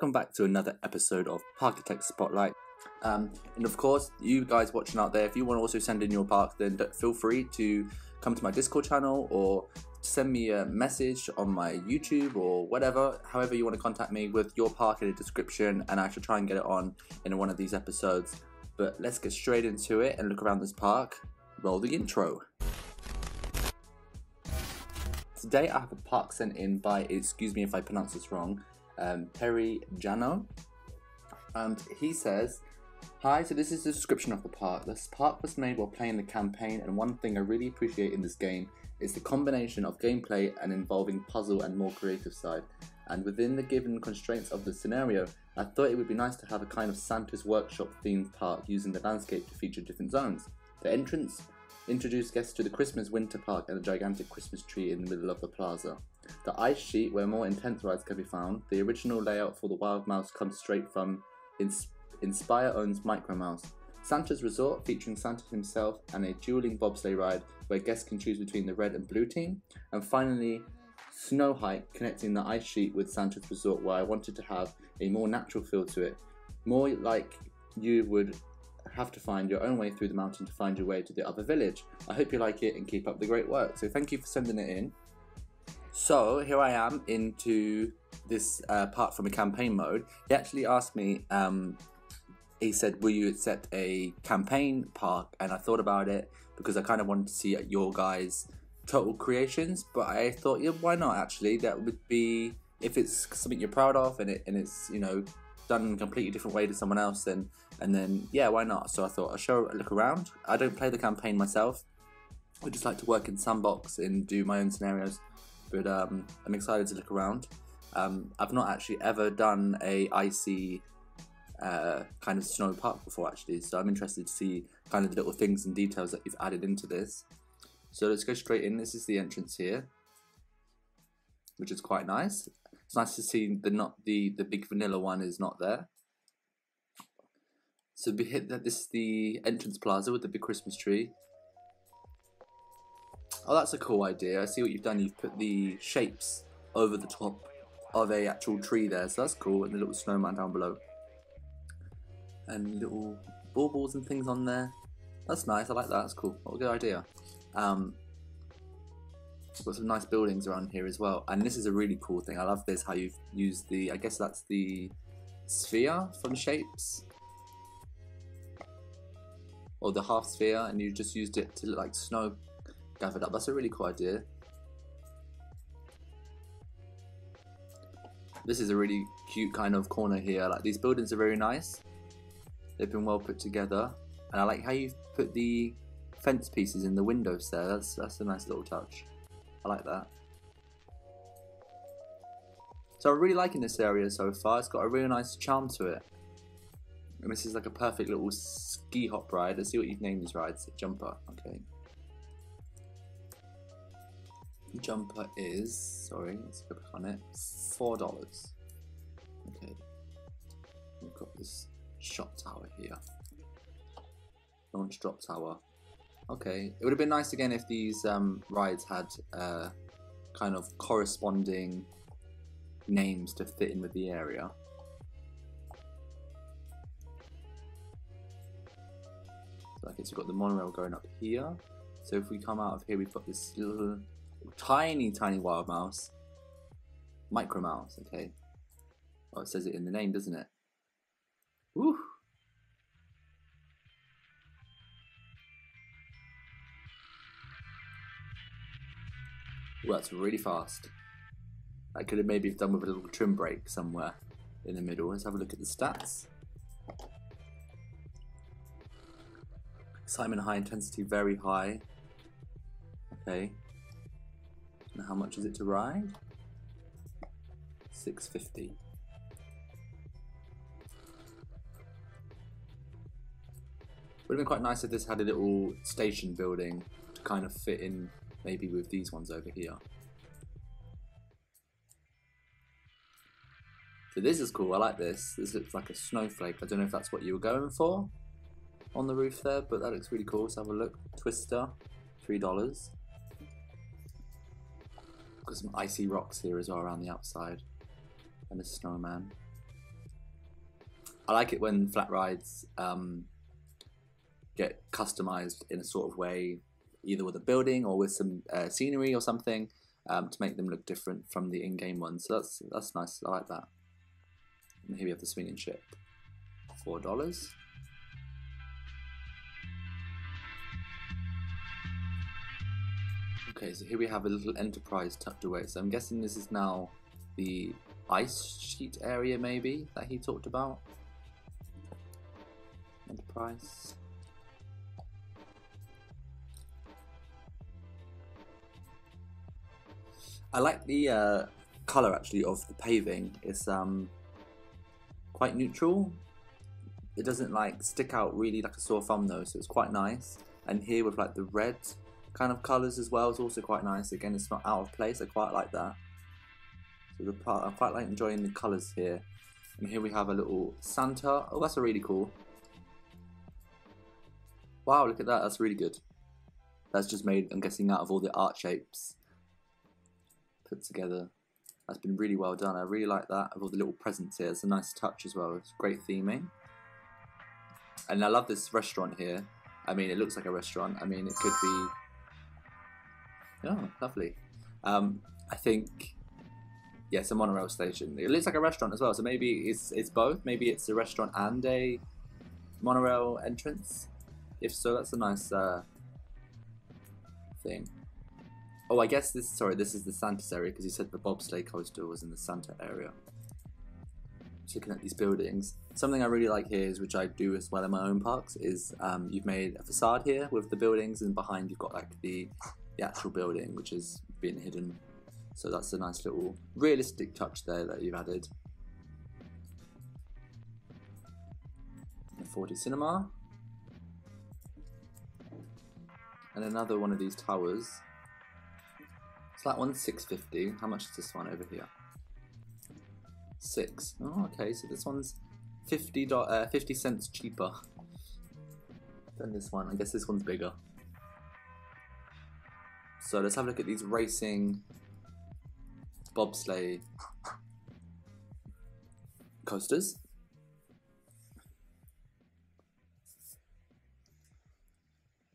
welcome back to another episode of Parkitect Spotlight. And of course, you guys watching out there, if you want to also send in your park, then feel free to come to my Discord channel or send me a message on my YouTube or whatever, however you want to contact me with your park in the description, and I shall try and get it on in one of these episodes. But let's get straight into it and look around this park. Roll the intro. Today I have a park sent in by, excuse me if I pronounce this wrong, PierreJano, and he says, "Hi, so this is the description of the park. This park was made while playing the campaign, and one thing I really appreciate in this game is the combination of gameplay and involving puzzle and more creative side. And within the given constraints of the scenario, I thought it would be nice to have a kind of Santa's Workshop themed park using the landscape to feature different zones. The entrance introduced guests to the Christmas winter park and a gigantic Christmas tree in the middle of the plaza. The ice sheet where more intense rides can be found. The original layout for the Wild Mouse comes straight from Inspire owns Micro Mouse. Santa's Resort featuring Santa himself and a dueling bobsleigh ride where guests can choose between the red and blue team. And finally, Snow Hike connecting the ice sheet with Santa's Resort, where I wanted to have a more natural feel to it. More like you would have to find your own way through the mountain to find your way to the other village. I hope you like it and keep up the great work." So thank you for sending it in. So here I am into this part from a campaign mode. He actually asked me, he said, "Will you accept a campaign park?" And I thought about it because I kind of wanted to see your guys' total creations, but I thought, yeah, why not actually? That would be, if it's something you're proud of and it's, you know, done in a completely different way to someone else, and then yeah, why not? So I thought I'll show a look around. I don't play the campaign myself. I just like to work in sandbox and do my own scenarios, but I'm excited to look around. I've not actually ever done a icy kind of snow park before actually, so I'm interested to see kind of the little things and details that you've added into this. So let's go straight in. This is the entrance here, which is quite nice. It's nice to see the big vanilla one is not there. So we hit that. This is the entrance plaza with the big Christmas tree. Oh, that's a cool idea. I see what you've done. You've put the shapes over the top of a actual tree there, so that's cool. And the little snowman down below, and little baubles and things on there. That's nice. I like that. That's cool. What a good idea. We've got some nice buildings around here as well, and this is a really cool thing. I love this, how you've used the, I guess that's the sphere from shapes, or the half sphere, and you just used it to look like snow gathered up. That's a really cool idea. This is a really cute kind of corner here. Like, these buildings are very nice. They've been well put together, and I like how you've put the fence pieces in the windows there. That's a nice little touch. I like that. So I'm really liking this area so far. It's got a really nice charm to it. And this is like a perfect little ski hop ride. Let's see what you've named these rides. Jumper, okay. Jumper is, sorry, let's go back on it, $4. Okay. We've got this shot tower here. Launch drop tower. Okay, it would have been nice again if these rides had kind of corresponding names to fit in with the area. So I guess we've got the monorail going up here. So if we come out of here, we've got this little tiny Wild Mouse. Micro Mouse, okay. Oh, it says it in the name, doesn't it? Woo! Well, that's really fast. I could have maybe done with a little trim break somewhere in the middle. Let's have a look at the stats. Excitement high, intensity very high. Okay. Now how much is it to ride? $6.50. Would have been quite nice if this had a little station building to kind of fit in maybe with these ones over here. So this is cool, I like this. This looks like a snowflake. I don't know if that's what you were going for on the roof there, but that looks really cool. Let's have a look. Twister, $3. Got some icy rocks here as well around the outside. And a snowman. I like it when flat rides get customized in a sort of way, either with a building or with some scenery or something, to make them look different from the in-game ones. So that's nice. I like that. And here we have the swinging ship, $4. Okay, so here we have a little enterprise tucked away. So I'm guessing this is now the ice sheet area, maybe, that he talked about. Enterprise. I like the colour actually of the paving. It's quite neutral. It doesn't like stick out really like a sore thumb though, so it's quite nice. And here with like the red kind of colours as well is also quite nice. Again, it's not out of place. I quite like that. So the part I quite like enjoying the colours here. And here we have a little Santa. Oh, that's a really cool. Wow, look at that. That's really good. That's just made, I'm guessing, out of all the art shapes put together. That's been really well done. I really like that. Of all the little presents here. It's a nice touch as well. It's great theming. And I love this restaurant here. I mean, it looks like a restaurant. I mean, it could be... Oh, lovely. I think... Yeah, it's a monorail station. It looks like a restaurant as well. So maybe it's both. Maybe it's a restaurant and a monorail entrance. If so, that's a nice thing. Oh, I guess this is the Santa's area, because you said the bobsleigh coaster was in the Santa area. Just looking at these buildings. Something I really like here is, which I do as well in my own parks, is you've made a facade here with the buildings, and behind you've got like the actual building, which has been hidden. So that's a nice little realistic touch there that you've added. A 4D cinema. And another one of these towers. So that one's $6.50. How much is this one over here? $6. Oh, okay. So this one's 50 cents cheaper than this one. I guess this one's bigger. So let's have a look at these racing bobsleigh coasters.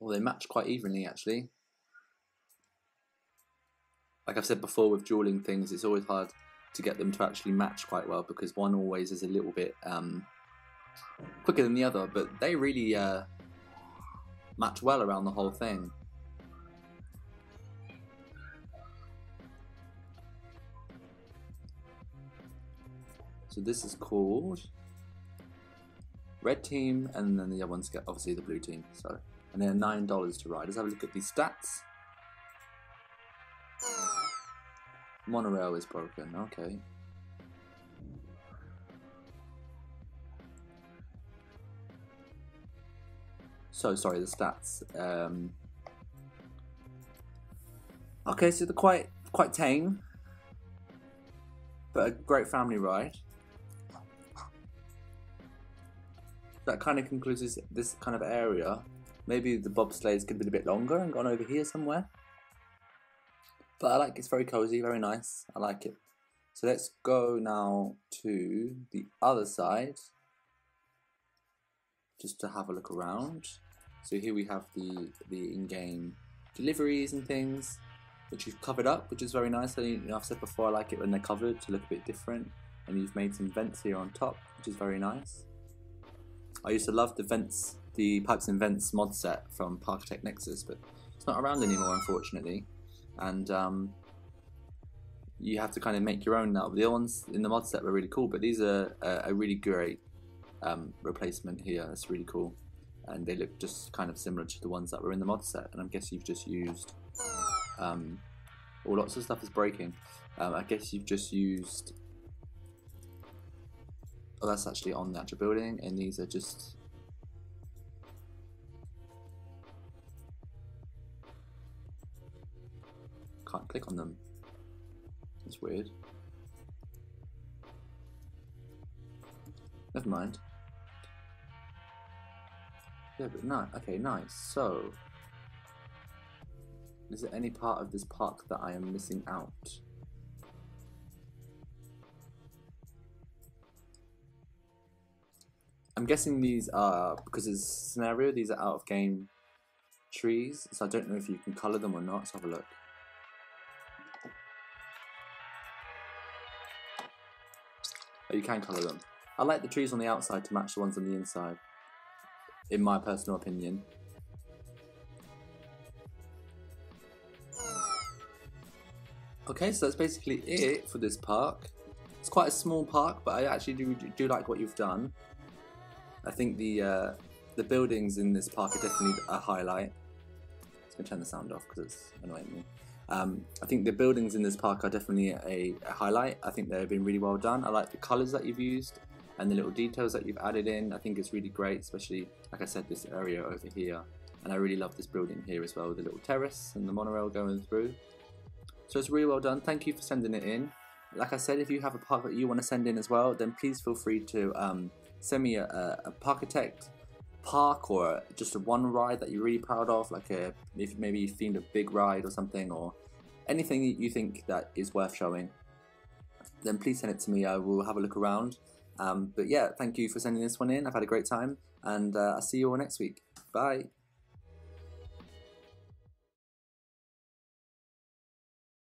Well, they match quite evenly actually. Like I've said before, with dueling things, it's always hard to get them to actually match quite well, because one always is a little bit quicker than the other, but they really match well around the whole thing. So this is called Red Team, and then the other ones get obviously the Blue Team. So, and they're $9 to ride. Let's have a look at these stats. Monorail is broken. Okay. So sorry, the stats. Okay, so they're quite tame, but a great family ride. That kind of concludes this kind of area. Maybe the bobsleighs could have been a bit longer and gone over here somewhere. But I like it's very cozy, very nice. I like it. So let's go now to the other side, just to have a look around. So here we have the in-game deliveries and things, which you've covered up, which is very nice. I've said before, I like it when they're covered to look a bit different. And you've made some vents here on top, which is very nice. I used to love the vents, the pipes and vents mod set from Parkitect Nexus, but it's not around anymore, unfortunately. And you have to kind of make your own now. The other ones in the mod set were really cool, but these are a really great replacement here. That's really cool, and they look just kind of similar to the ones that were in the mod set. And I guess you've just used lots of stuff is breaking. I guess you've just used. Oh, that's actually on the actual building, and these are just. Can't click on them. That's weird. Never mind. Yeah, but no. Okay, nice. So, is there any part of this park that I am missing out? I'm guessing these are, because it's a scenario, these are out of game trees, so I don't know if you can colour them or not. Let's have a look. Oh, you can colour them. I like the trees on the outside to match the ones on the inside, in my personal opinion. Okay, so that's basically it for this park. It's quite a small park, but I actually do like what you've done. I think the buildings in this park are definitely a highlight. I'm just gonna turn the sound off because it's annoying me. I think the buildings in this park are definitely a highlight. I think they've been really well done. I like the colours that you've used and the little details that you've added in. I think it's really great, especially, like I said, this area over here. And I really love this building here as well, with the little terrace and the monorail going through. So it's really well done. Thank you for sending it in. Like I said, if you have a park that you want to send in as well, then please feel free to send me a Parkitect park, or just a one ride that you're really proud of, like if maybe you themed a big ride or something, or anything you think that is worth showing, then please send it to me. I will have a look around. But yeah, thank you for sending this one in. I've had a great time, and I'll see you all next week. Bye.